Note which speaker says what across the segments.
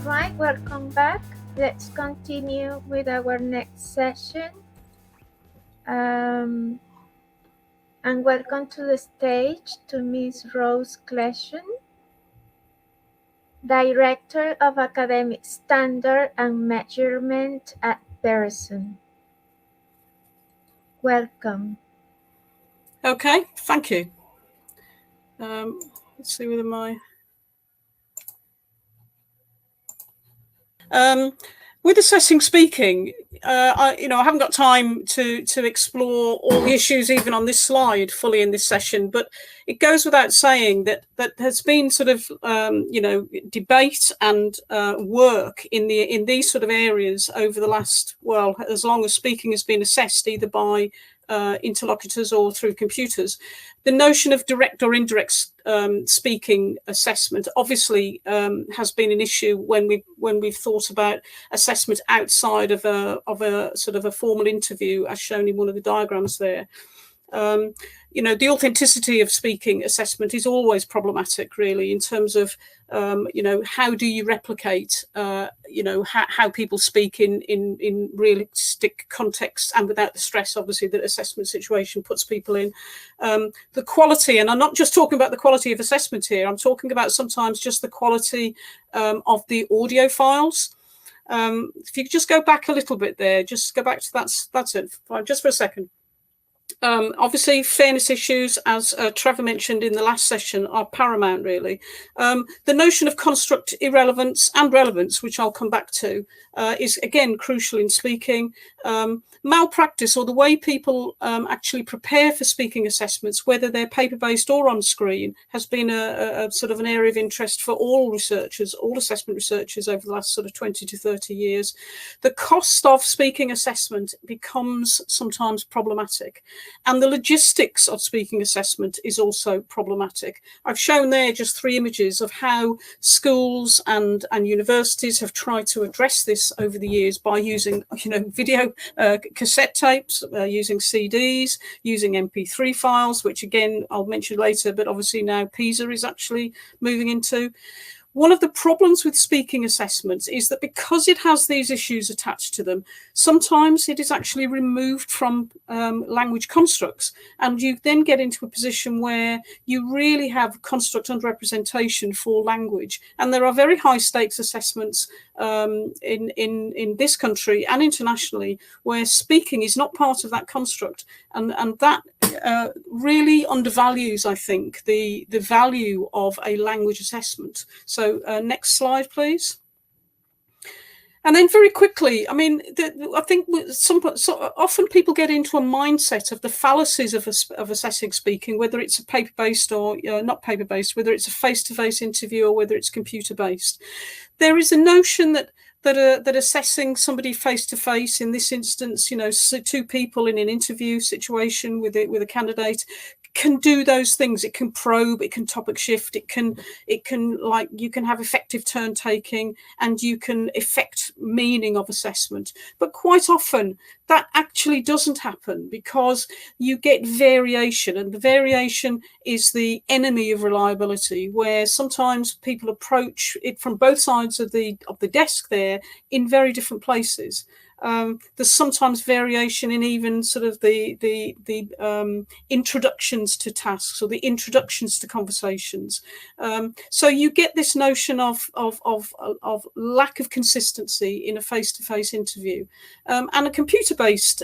Speaker 1: right, welcome back. Let's continue with our next session. And welcome to the stage to Ms. Rose Kleshen, Director of Academic Standard and Measurement at Pearson. Welcome.
Speaker 2: Okay, thank you. Let's see whether my... with assessing speaking, I haven't got time to explore all the issues even on this slide fully in this session, but it goes without saying that has been sort of debate and work in these sort of areas over the last, well, as long as speaking has been assessed either by interlocutors or through computers. The notion of direct or indirect speaking assessment obviously has been an issue when we've thought about assessment outside of a sort of a formal interview, as shown in one of the diagrams there. The authenticity of speaking assessment is always problematic, really, in terms of how do you replicate how people speak in realistic contexts and without the stress, obviously, that assessment situation puts people in. The quality, and I'm not just talking about the quality of assessment here, I'm talking about sometimes just the quality of the audio files. If you could just go back a little bit there, just go back to that's it, just for a second. Obviously, fairness issues, as Trevor mentioned in the last session, are paramount, really. The notion of construct irrelevance and relevance, which I'll come back to, is, again, crucial in speaking. Malpractice, or the way people actually prepare for speaking assessments, whether they're paper-based or on screen, has been a sort of an area of interest for all researchers, all assessment researchers over the last sort of 20 to 30 years. The cost of speaking assessment becomes sometimes problematic. And the logistics of speaking assessment is also problematic. I've shown there just 3 images of how schools and universities have tried to address this over the years by using, video cassette tapes, using CDs, using MP3 files, which again, I'll mention later, but obviously now PISA is actually moving into. One of the problems with speaking assessments is that because it has these issues attached to them, sometimes it is actually removed from language constructs, and you then get into a position where you really have construct underrepresentation for language. And there are very high stakes assessments in this country and internationally where speaking is not part of that construct, and that really undervalues, I think, the value of a language assessment. So next slide, please. And then very quickly, I mean, I think often people get into a mindset of the fallacies of assessing speaking, whether it's a paper-based or not paper-based, whether it's a face-to-face interview or whether it's computer-based. There is a notion that assessing somebody face-to-face, in this instance, 2 people in an interview situation with a candidate, can do those things. It can probe, it can topic shift, it can like, you can have effective turn taking, and you can affect meaning of assessment. But quite often that actually doesn't happen because you get variation, and the variation is the enemy of reliability, where sometimes people approach it from both sides of the desk there in very different places. There's sometimes variation in even sort of the introductions to tasks or the introductions to conversations. So you get this notion of lack of consistency in a face-to-face interview, and a computer-based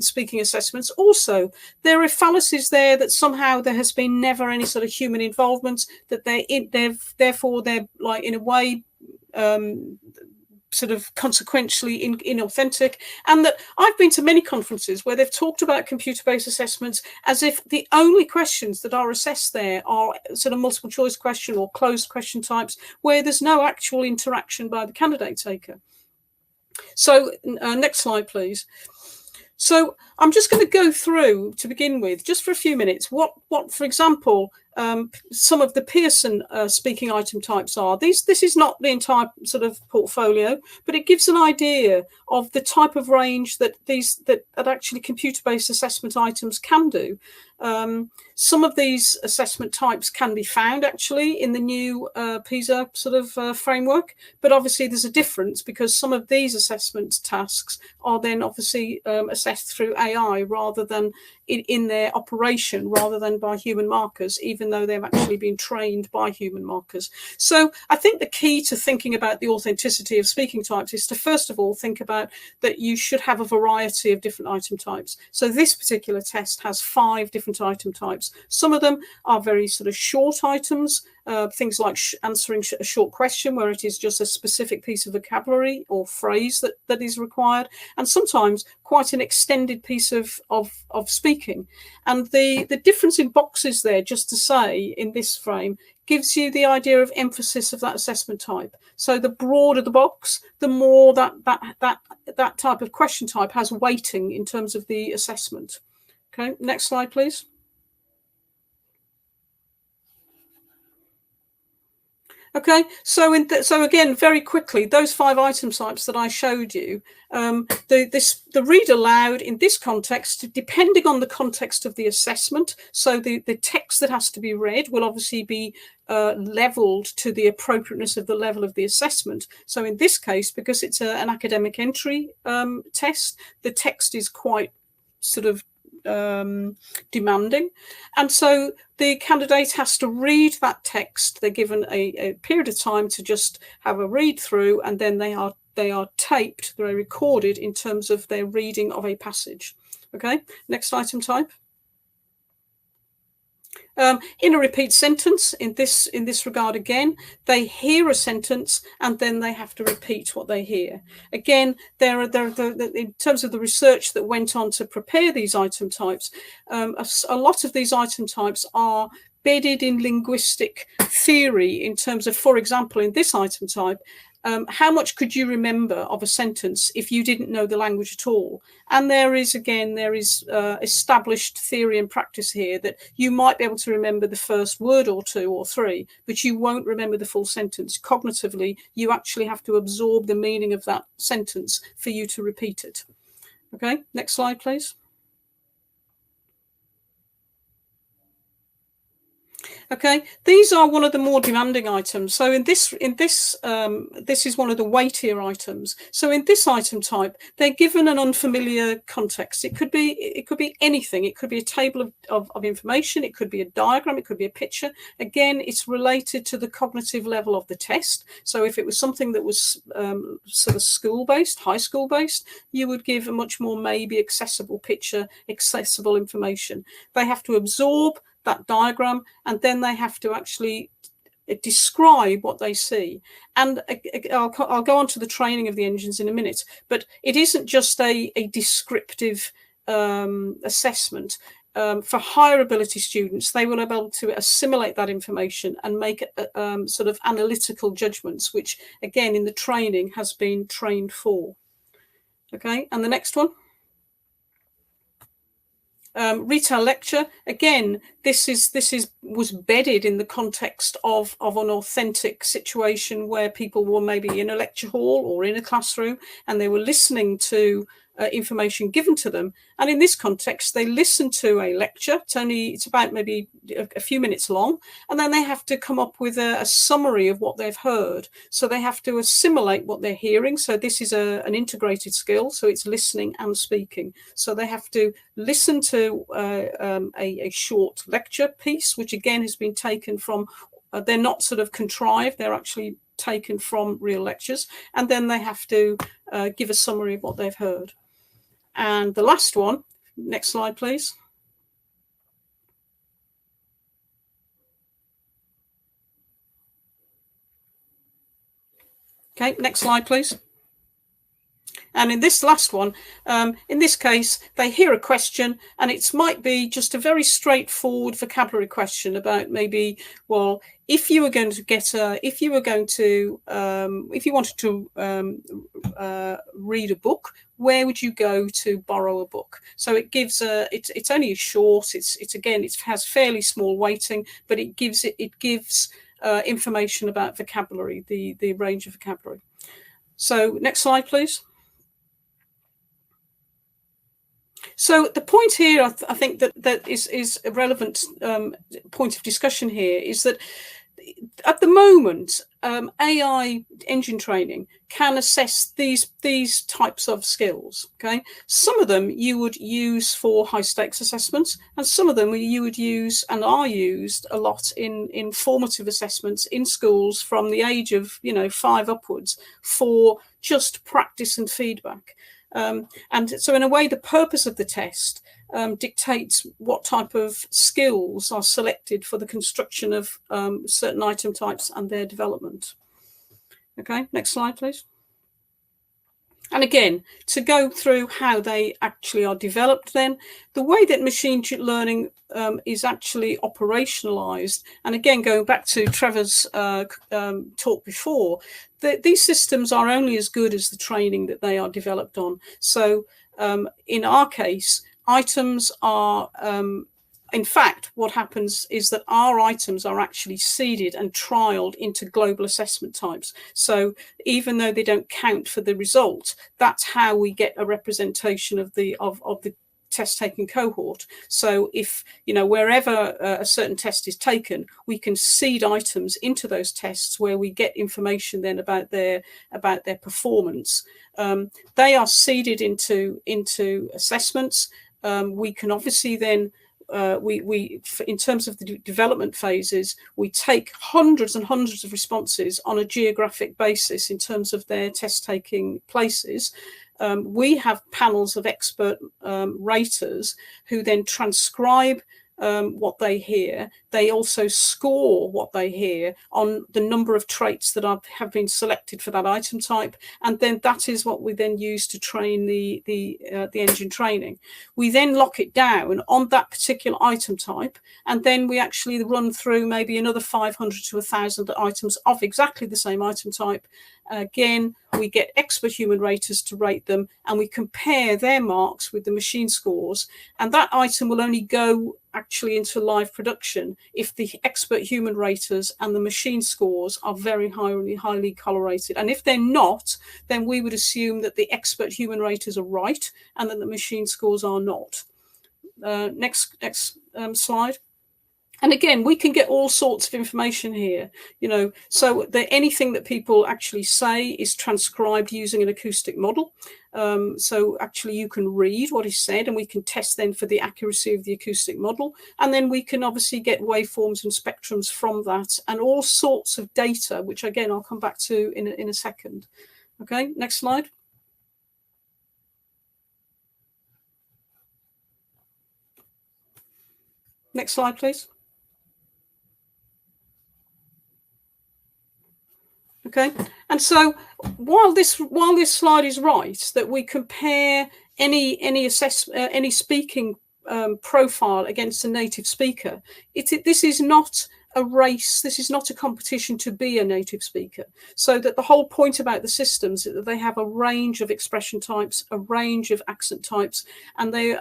Speaker 2: speaking assessments. Also, there are fallacies there that somehow there has been never any sort of human involvement, that therefore they're like, in a way, sort of consequentially inauthentic, and that I've been to many conferences where they've talked about computer-based assessments as if the only questions that are assessed there are sort of multiple choice question or closed question types, where there's no actual interaction by the candidate taker. So next slide, please. So I'm just going to go through, to begin with, just for a few minutes, what for example, some of the Pearson speaking item types are. This is not the entire sort of portfolio, but it gives an idea of the type of range that actually computer-based assessment items can do. Some of these assessment types can be found actually in the new PISA sort of framework, but obviously there's a difference because some of these assessment tasks are then obviously assessed through AI rather than in their operation, rather than by human markers, even though they've actually been trained by human markers. So I think the key to thinking about the authenticity of speaking types is to first of all think about that you should have a variety of different item types. So this particular test has 5 different item types. Some of them are very sort of short items, things like answering a short question where it is just a specific piece of vocabulary or phrase that is required, and sometimes quite an extended piece of speaking. And the difference in boxes there, just to say, in this frame, gives you the idea of emphasis of that assessment type. So the broader the box, the more that type of question type has weighting in terms of the assessment. Okay, next slide, please. Okay, so again, very quickly, those 5 item types that I showed you, the read aloud in this context, depending on the context of the assessment, so the text that has to be read will obviously be leveled to the appropriateness of the level of the assessment. So in this case, because it's an academic entry test, the text is quite sort of demanding, and so the candidate has to read that text. They're given a period of time to just have a read through, and then they are taped, they're recorded in terms of their reading of a passage. Okay, next item type. In a repeat sentence, in this regard again, they hear a sentence and then they have to repeat what they hear. Again, in terms of the research that went on to prepare these item types, a lot of these item types are bedded in linguistic theory in terms of, for example, in this item type, how much could you remember of a sentence if you didn't know the language at all? And there is established theory and practice here that you might be able to remember the first word or 2 or 3, but you won't remember the full sentence. Cognitively, you actually have to absorb the meaning of that sentence for you to repeat it. Okay, next slide, please. Okay, these are one of the more demanding items. So this is one of the weightier items. So in this item type, they're given an unfamiliar context. It could be anything. It could be a table of information. It could be a diagram. It could be a picture. Again, it's related to the cognitive level of the test. So if it was something that was sort of school-based, high school-based, you would give a much more maybe accessible picture, accessible information. They have to absorb that diagram, and then they have to actually describe what they see. And I'll go on to the training of the engines in a minute, but it isn't just a descriptive assessment. For higher ability students, they will be able to assimilate that information and make sort of analytical judgments, which again in the training has been trained for. Okay, and the next one. Retail lecture, again, this was bedded in the context of an authentic situation where people were maybe in a lecture hall or in a classroom and they were listening to information given to them. And in this context, they listen to a lecture. It's about maybe a few minutes long, and then they have to come up with a summary of what they've heard. So they have to assimilate what they're hearing. So this is an integrated skill. So it's listening and speaking. So they have to listen to a short lecture piece, which again has been taken from, they're not sort of contrived, they're actually taken from real lectures, and then they have to give a summary of what they've heard. And the last one, next slide, please. Okay, next slide, please. And in this last one, in this case, they hear a question, and it might be just a very straightforward vocabulary question about maybe, well, if you were going to get if you wanted to read a book, where would you go to borrow a book? So it gives it's only short. It's again, it has fairly small weighting, but it gives information about vocabulary, the range of vocabulary. So next slide, please. So the point here, I think that is a relevant point of discussion here, is that at the moment, AI engine training can assess these types of skills. Okay, some of them you would use for high stakes assessments, and some of them you would use and are used a lot in formative assessments in schools from the age of 5 upwards for just practice and feedback. And so, in a way, the purpose of the test dictates what type of skills are selected for the construction of certain item types and their development. Okay, next slide, please. And again, to go through how they actually are developed, then the way that machine learning is actually operationalized, and again, going back to Trevor's talk before, these systems are only as good as the training that they are developed on. So in our case, items are in fact, what happens is that our items are actually seeded and trialed into global assessment types. So even though they don't count for the result, that's how we get a representation of the test taking cohort. So if wherever a certain test is taken, we can seed items into those tests where we get information then about their performance. They are seeded into assessments. We can obviously then we in terms of the development phases, we take hundreds and hundreds of responses on a geographic basis in terms of their test taking places. We have panels of expert raters who then transcribe what they hear. They also score what they hear on the number of traits that have been selected for that item type, and then that is what we then use to train the engine training. We then lock it down on that particular item type, and then we actually run through maybe another 500 to 1,000 items of exactly the same item type. Again, we get expert human raters to rate them, and we compare their marks with the machine scores, and that item will only go actually into live production if the expert human raters and the machine scores are very highly correlated. And if they're not, then we would assume that the expert human raters are right and that the machine scores are not. Next slide. And again, we can get all sorts of information here, so that anything that people actually say is transcribed using an acoustic model. So actually you can read what is said, and we can test then for the accuracy of the acoustic model. And then we can obviously get waveforms and spectrums from that and all sorts of data, which again, I'll come back to in a second. Okay, next slide. Next slide, please. Okay, and so while this slide is right, that we compare any speaking profile against a native speaker, this is not a race. This is not a competition to be a native speaker. So that the whole point about the systems is that they have a range of expression types, a range of accent types, and there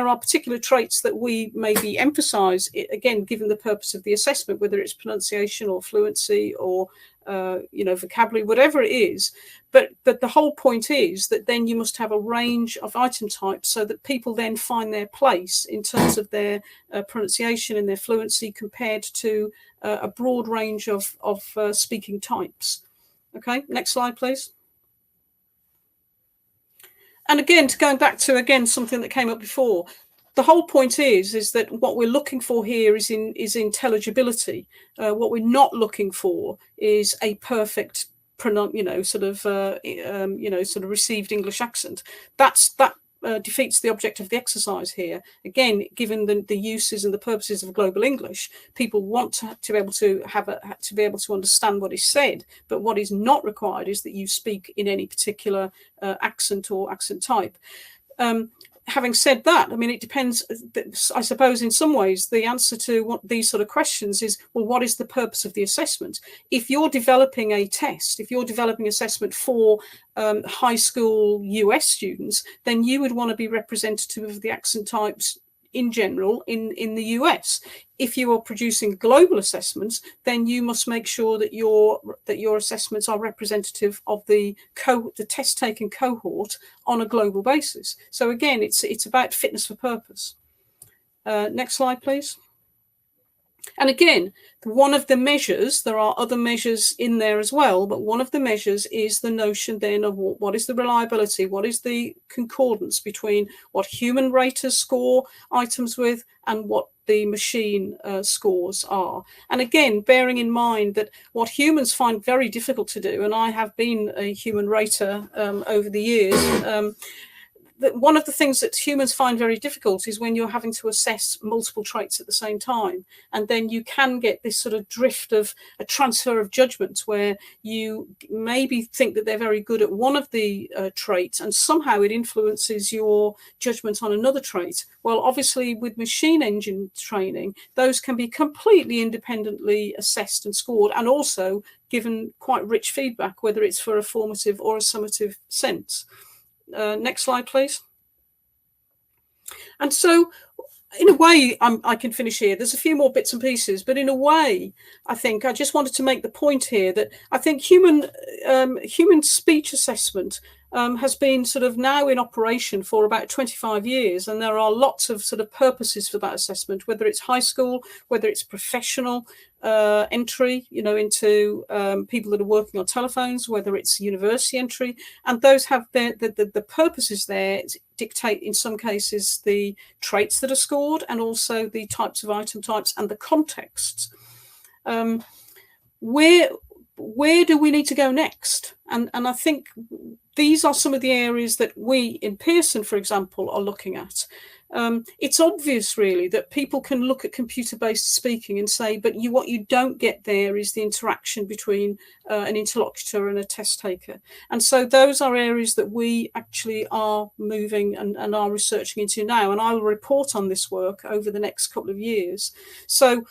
Speaker 2: are particular traits that we maybe emphasize, again, given the purpose of the assessment, whether it's pronunciation or fluency or vocabulary, whatever it is. But the whole point is that then you must have a range of item types so that people then find their place in terms of their pronunciation and their fluency compared to a broad range of speaking types. Okay, next slide, please. And again, going back to something that came up before, the whole point is that what we're looking for here is intelligibility. What we're not looking for is a perfect, sort of received English accent. That defeats the object of the exercise here. Again, given the uses and the purposes of global English, people want to be able to understand what is said, but what is not required is that you speak in any particular accent or accent type. Having said that, I mean, it depends. I suppose in some ways the answer to what these sort of questions is, well, what is the purpose of the assessment? If you're developing a test, if you're developing assessment for high school US students, then you would want to be representative of the accent types in general in the US. If you are producing global assessments, then you must make sure that your assessments are representative of the test taken cohort on a global basis. So again, it's about fitness for purpose. Next slide, please. And again, one of the measures, there are other measures in there as well, but one of the measures is the notion then of what is the reliability, what is the concordance between what human raters score items with and what the machine scores are. And again, bearing in mind that what humans find very difficult to do, and I have been a human rater over the years, one of the things that humans find very difficult is when you're having to assess multiple traits at the same time. And then you can get this sort of drift of a transfer of judgment where you maybe think that they're very good at one of the traits and somehow it influences your judgment on another trait. Well, obviously with machine engine training, those can be completely independently assessed and scored and also given quite rich feedback, whether it's for a formative or a summative sense. Next slide, please. And so, in a way, I can finish here. There's a few more bits and pieces, but in a way, I think I just wanted to make the point here that I think human speech assessment has been sort of now in operation for about 25 years, and there are lots of sort of purposes for that assessment, whether it's high school, whether it's professional entry, into people that are working on telephones, whether it's university entry, and those have the purposes there dictate in some cases the traits that are scored and also the types of item types and the contexts. Where do we need to go next? And I think these are some of the areas that we in Pearson, for example, are looking at. It's obvious, really, that people can look at computer-based speaking and say, but what you don't get there is the interaction between an interlocutor and a test taker. And so those are areas that we actually are moving and are researching into now. And I will report on this work over the next couple of years. So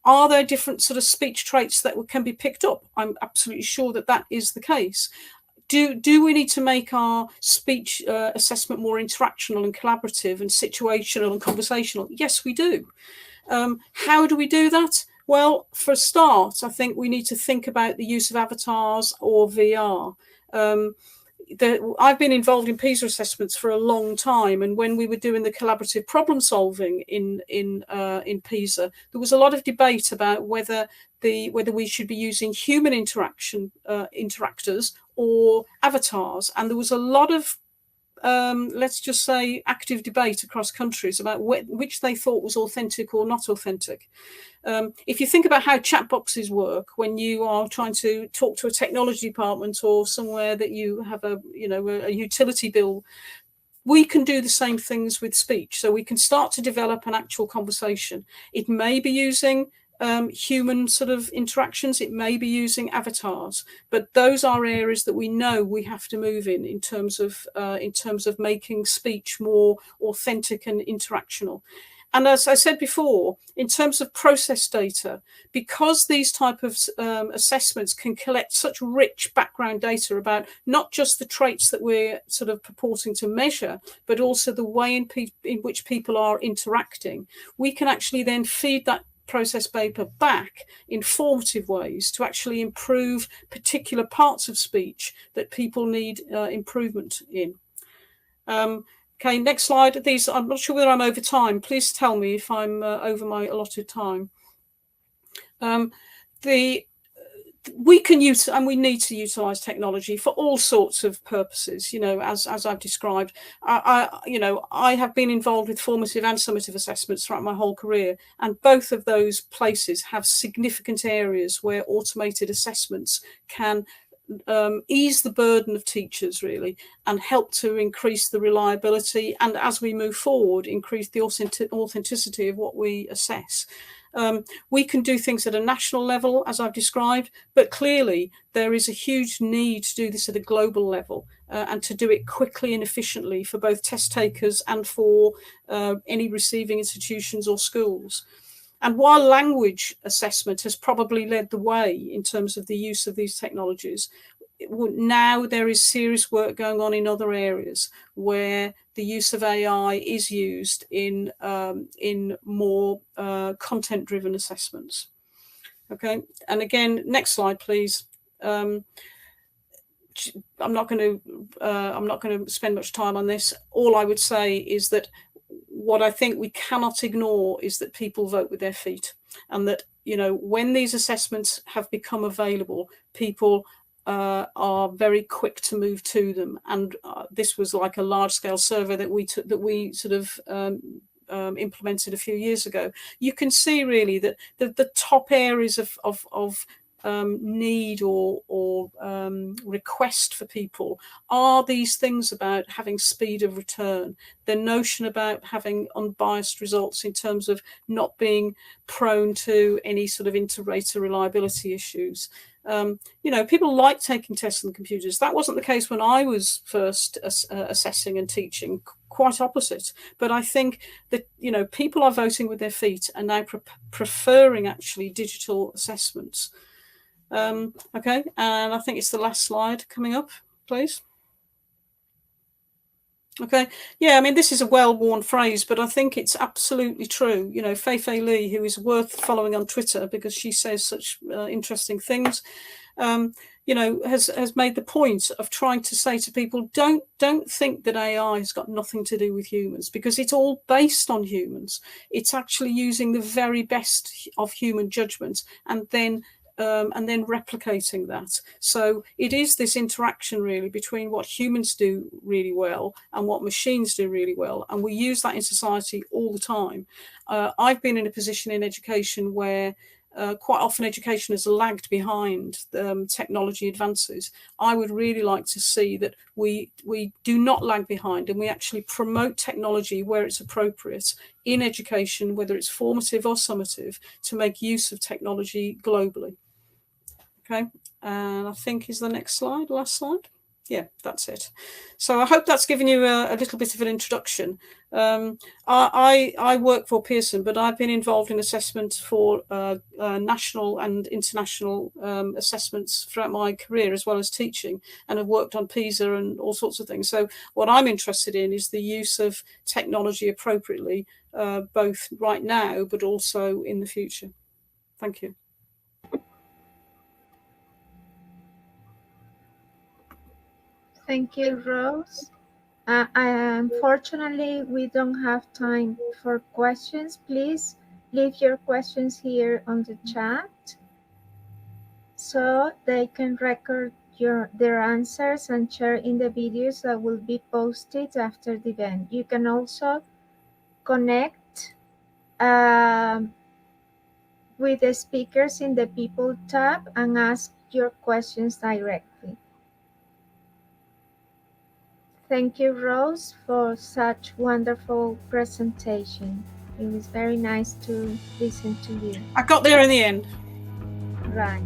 Speaker 2: are there different sort of speech traits that can be picked up? I'm absolutely sure that that is the case. Do we need to make our speech assessment more interactional and collaborative and situational and conversational? Yes, we do. How do we do that? Well, for a start, I think we need to think about the use of avatars or VR. I've been involved in PISA assessments for a long time, and when we were doing the collaborative problem solving in PISA, there was a lot of debate about whether we should be using human interactors or avatars, and there was a lot of let's just say active debate across countries about which they thought was authentic or not authentic. If you think about how chat boxes work when you are trying to talk to a technology department or somewhere that you have a utility bill, we can do the same things with speech. So we can start to develop an actual conversation. It may be using human sort of interactions, it may be using avatars, but those are areas that we know we have to move in terms of making speech more authentic and interactional. And as I said before, in terms of process data, because these type of assessments can collect such rich background data about not just the traits that we're sort of purporting to measure, but also the way in which people are interacting, we can actually then feed that process paper back in formative ways to actually improve particular parts of speech that people need improvement in. Okay, next slide. I'm not sure whether I'm over time. Please tell me if I'm over my allotted time. We can use and we need to utilize technology for all sorts of purposes, as I've described. I have been involved with formative and summative assessments throughout my whole career, and both of those places have significant areas where automated assessments can ease the burden of teachers, really, and help to increase the reliability, and as we move forward, increase the authenticity of what we assess. We can do things at a national level, as I've described, but clearly there is a huge need to do this at a global level, and to do it quickly and efficiently for both test takers and for any receiving institutions or schools. And while language assessment has probably led the way in terms of the use of these technologies, now there is serious work going on in other areas where the use of AI is used in more content-driven assessments. Okay, and again, next slide, please. I'm not going to spend much time on this. All I would say is that what I think we cannot ignore is that people vote with their feet, and that, you know, when these assessments have become available, people are very quick to move to them. And this was like a large-scale survey that we sort of implemented a few years ago. You can see really that the top areas of need or request for people are these things about having speed of return, the notion about having unbiased results in terms of not being prone to any sort of inter-rater reliability issues. You know, people like taking tests on computers. That wasn't the case when I was first assessing and teaching, quite opposite. But I think that, you know, people are voting with their feet and now preferring actually digital assessments. Okay, and I think it's the last slide coming up, please. Okay, yeah, I mean, this is a well-worn phrase, but I think it's absolutely true. You know, Fei Li, who is worth following on Twitter because she says such interesting things, you know, has made the point of trying to say to people, don't think that AI has got nothing to do with humans, because it's all based on humans. It's actually using the very best of human judgment and then replicating that. So it is this interaction really between what humans do really well and what machines do really well, and we use that in society all the time. I've been in a position in education where quite often education has lagged behind technology advances. I would really like to see that we do not lag behind, and we actually promote technology where it's appropriate in education, whether it's formative or summative, to make use of technology globally. Okay, and I think is the next slide, last slide. Yeah, that's it. So I hope that's given you a little bit of an introduction. I work for Pearson, but I've been involved in assessment for national and international assessments throughout my career, as well as teaching, and have worked on PISA and all sorts of things. So what I'm interested in is the use of technology appropriately, both right now, but also in the future. Thank you.
Speaker 1: Thank you, Rose. Unfortunately, we don't have time for questions. Please leave your questions here on the chat so they can record their answers and share in the videos that will be posted after the event. You can also connect with the speakers in the People tab and ask your questions directly. Thank you, Rose, for such wonderful presentation. It was very nice to listen to you.
Speaker 2: I got there in the end.
Speaker 1: Right.